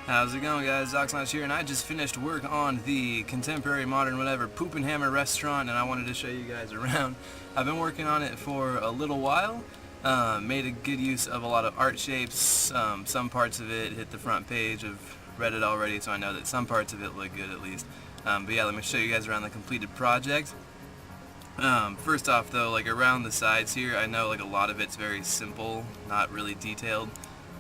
How's it going, guys? Oxnotch here, and I just finished work on the contemporary, modern, whatever, Poopenhammer restaurant, and I wanted to show you guys around. I've been working on it for a little while. Made a good use of a lot of art shapes. Some parts of it hit the front page. I've read it already, so I know that some parts of it look good at least. But yeah, let me show you guys around the completed project. First off though, like around the sides here, I know like a lot of it's very simple, not really detailed,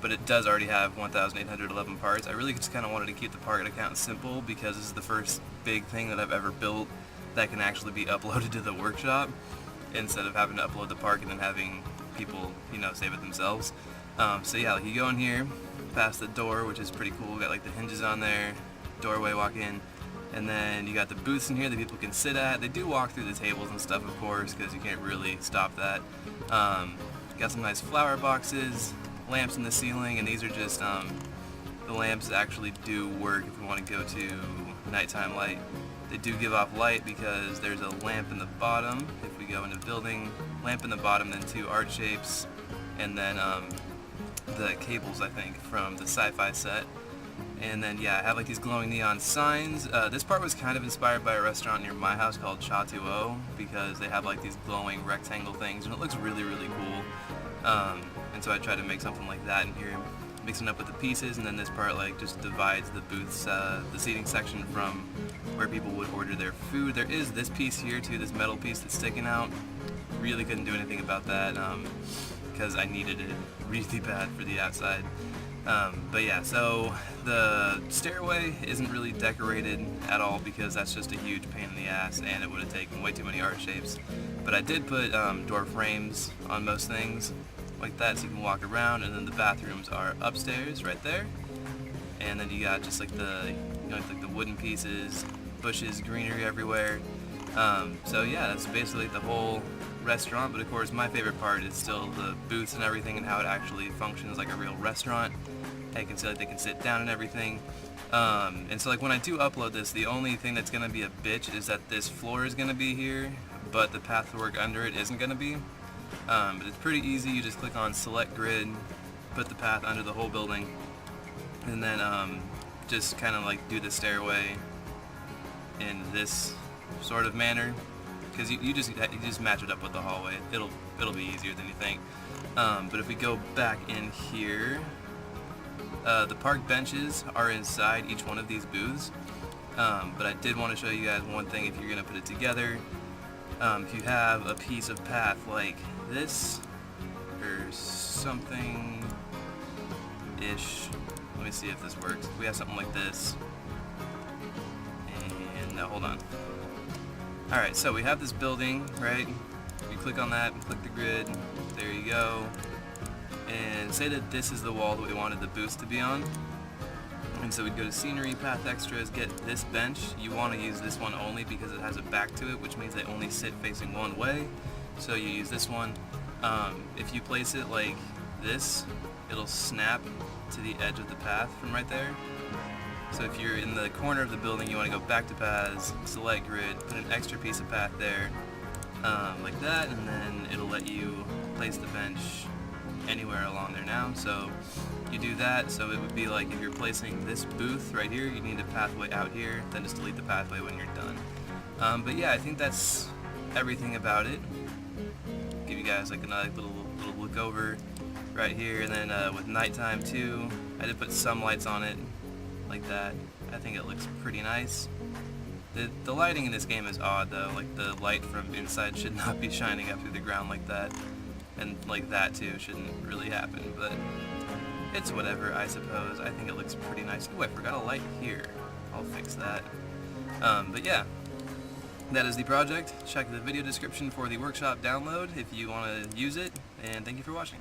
but it does already have 1,811 parts. I really just kind of wanted to keep the part count simple because this is the first big thing that I've ever built that can actually be uploaded to the workshop instead of having to upload the part and then having people, save it themselves. So yeah, like you go in here, past the door, which is pretty cool. Got like the hinges on there, doorway, walk in. And then you got the booths in here that people can sit at. They do walk through the tables and stuff, of course, because you can't really stop that. Got some nice flower boxes, lamps in the ceiling, and these are just, the lamps actually do work if we want to go to nighttime light. They do give off light because there's a lamp in the bottom. If we go into the building, lamp in the bottom, then two art shapes, and then the cables, I think, from the sci-fi set. And then yeah, I have like these glowing neon signs. This part was kind of inspired by a restaurant near my house called Cha2O because they have like these glowing rectangle things and it looks really, really cool. And so I tried to make something like that in here, mixing up with the pieces, and then this part like just divides the booths, the seating section from where people would order their food. There is this piece here too, this metal piece that's sticking out. Really couldn't do anything about that because I needed it really bad for the outside. But yeah, so the stairway isn't really decorated at all because that's just a huge pain in the ass and it would have taken way too many art shapes. But I did put door frames on most things like that so you can walk around, and then the bathrooms are upstairs right there. And then you got just like the like the wooden pieces, bushes, greenery everywhere. So yeah, that's basically the whole restaurant, but of course my favorite part is still the booths and everything and how it actually functions like a real restaurant. You can see like they can sit down and everything. And so like when I do upload this, the only thing that's going to be a bitch is that this floor is going to be here, but the path to work under it isn't going to be. But it's pretty easy. You just click on select grid, put the path under the whole building, and then just kind of like do the stairway in this sort of manner. Because you just match it up with the hallway. It'll be easier than you think. But if we go back in here, the park benches are inside each one of these booths. But I did want to show you guys one thing if you're gonna put it together. If you have a piece of path like this or something ish, let me see if this works. If we have something like this, and no, hold on. Alright, so we have this building, right? You click on that, click the grid, there you go. And say that this is the wall that we wanted the booths to be on. And so we'd go to scenery, path extras, get this bench. You want to use this one only because it has a back to it, which means they only sit facing one way. So you use this one. If you place it like this, it'll snap to the edge of the path from right there. So if you're in the corner of the building, you want to go back to paths, select grid, put an extra piece of path there, like that, and then it'll let you place the bench anywhere along there now. So you do that, so it would be like if you're placing this booth right here, you need a pathway out here, then just delete the pathway when you're done. But yeah, I think that's everything about it. Give you guys like another little look over right here, and then with nighttime too, I did put some lights on it. Like that. I think it looks pretty nice. The lighting in this game is odd though, like the light from inside should not be shining up through the ground like that, and like that too shouldn't really happen, but it's whatever, I suppose. I think it looks pretty nice. Ooh, I forgot a light here. I'll fix that. But yeah, that is the project. Check the video description for the workshop download if you want to use it, and thank you for watching.